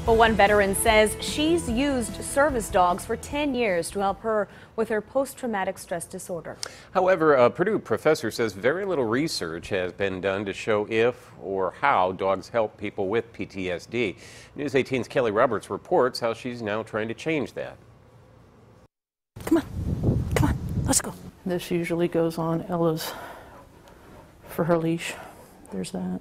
But one veteran says she's used service dogs for 10 years to help her with her post-traumatic stress disorder. However, a Purdue professor says very little research has been done to show if or how dogs help people with PTSD. News 18's Kelly Roberts reports how she's now trying to change that. Come on, let's go. This usually goes on Ella's for her leash. There's that.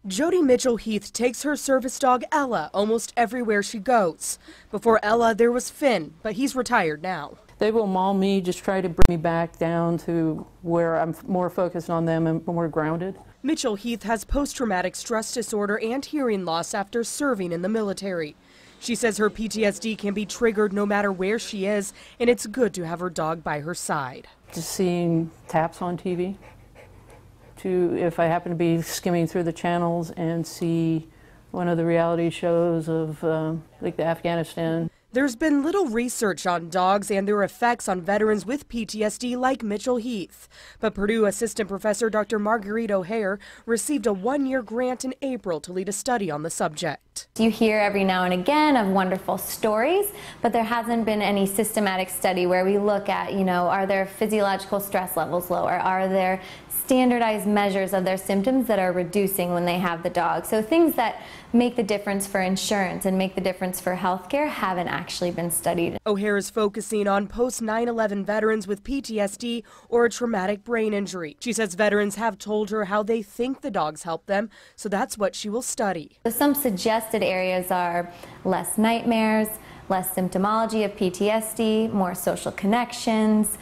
Jody Mitchell-Heath takes her service dog Ella almost everywhere she goes. Before Ella, there was Finn, but he's retired now. They will maul me, just try to bring me back down to where I'm more focused on them and more grounded. Mitchell-Heath has post-traumatic stress disorder and hearing loss after serving in the military. She says her PTSD can be triggered no matter where she is, and it's good to have her dog by her side. Just seeing taps on TV. If I happen to be skimming through the channels and see one of the reality shows of like the Afghanistan. There's been little research on dogs and their effects on veterans with PTSD like Mitchell-Heath. But Purdue Assistant Professor Dr. Marguerite O'Hare received a one-year grant in April to lead a study on the subject. You hear every now and again of wonderful stories, but there hasn't been any systematic study where we look at, are their physiological stress levels lower? Are there standardized measures of their symptoms that are reducing when they have the dog? So things that make the difference for insurance and make the difference for healthcare haven't actually been studied. O'Hare is focusing on post-9/11 veterans with PTSD or a traumatic brain injury. She says veterans have told her how they think the dogs help them, so that's what she will study. Some suggested areas are less nightmares, less symptomology of PTSD, more social connections,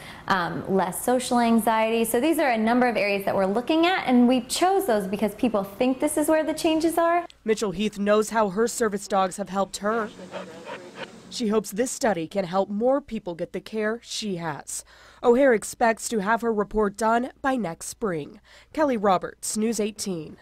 less social anxiety. So these are a number of areas that we're looking at, and we chose those because people think this is where the changes are. Mitchell-Heath knows how her service dogs have helped her. She hopes this study can help more people get the care she has. O'Hare expects to have her report done by next spring. Kelly Roberts, News 18.